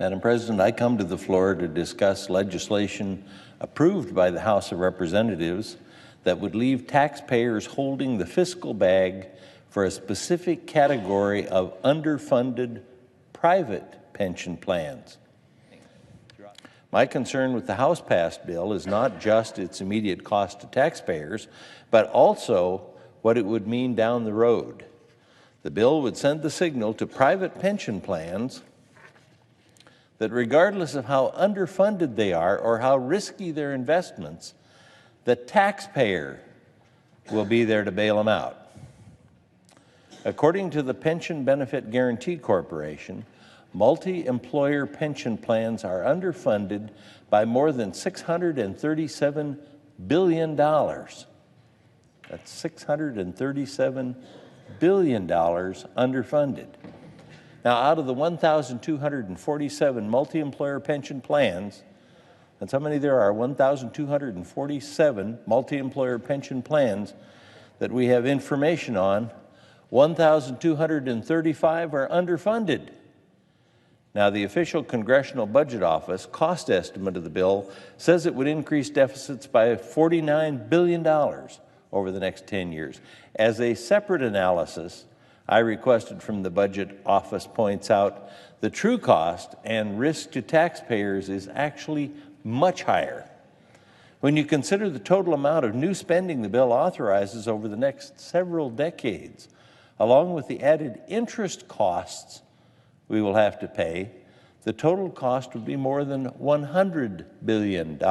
Madam President, I come to the floor to discuss legislation approved by the House of Representatives that would leave taxpayers holding the fiscal bag for a specific category of underfunded private pension plans. My concern with the House-passed bill is not just its immediate cost to taxpayers, but also what it would mean down the road. The bill would send the signal to private pension plans that regardless of how underfunded they are or how risky their investments, the taxpayer will be there to bail them out. According to the Pension Benefit Guaranty Corporation, multi-employer pension plans are underfunded by more than $637 billion. That's $637 billion underfunded. Now, out of the 1,247 multi-employer pension plans, that's how many there are, 1,247 multi-employer pension plans that we have information on, 1,235 are underfunded. Now, the official Congressional Budget Office cost estimate of the bill says it would increase deficits by $49 billion over the next 10 years. As a separate analysis I requested from the Budget Office points out, the true cost and risk to taxpayers is actually much higher. When you consider the total amount of new spending the bill authorizes over the next several decades, along with the added interest costs we will have to pay, the total cost would be more than $100 billion.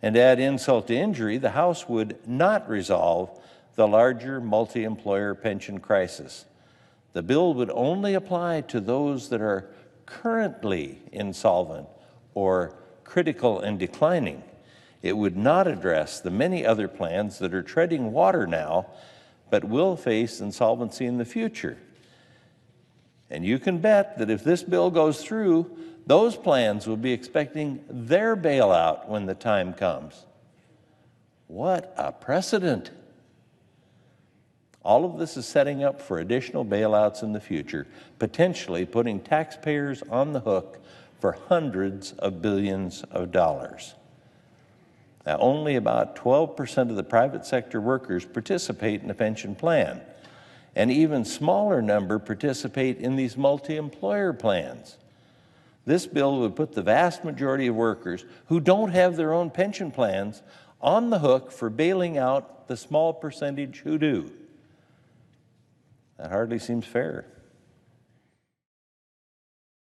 And to add insult to injury, the House would not resolve the larger multi-employer pension crisis. The bill would only apply to those that are currently insolvent or critical and declining. It would not address the many other plans that are treading water now, but will face insolvency in the future. And you can bet that if this bill goes through, those plans will be expecting their bailout when the time comes. What a precedent! All of this is setting up for additional bailouts in the future, potentially putting taxpayers on the hook for hundreds of billions of dollars. Now, only about 12% of the private sector workers participate in a pension plan. An even smaller number participate in these multi-employer plans. This bill would put the vast majority of workers who don't have their own pension plans on the hook for bailing out the small percentage who do. That hardly seems fair.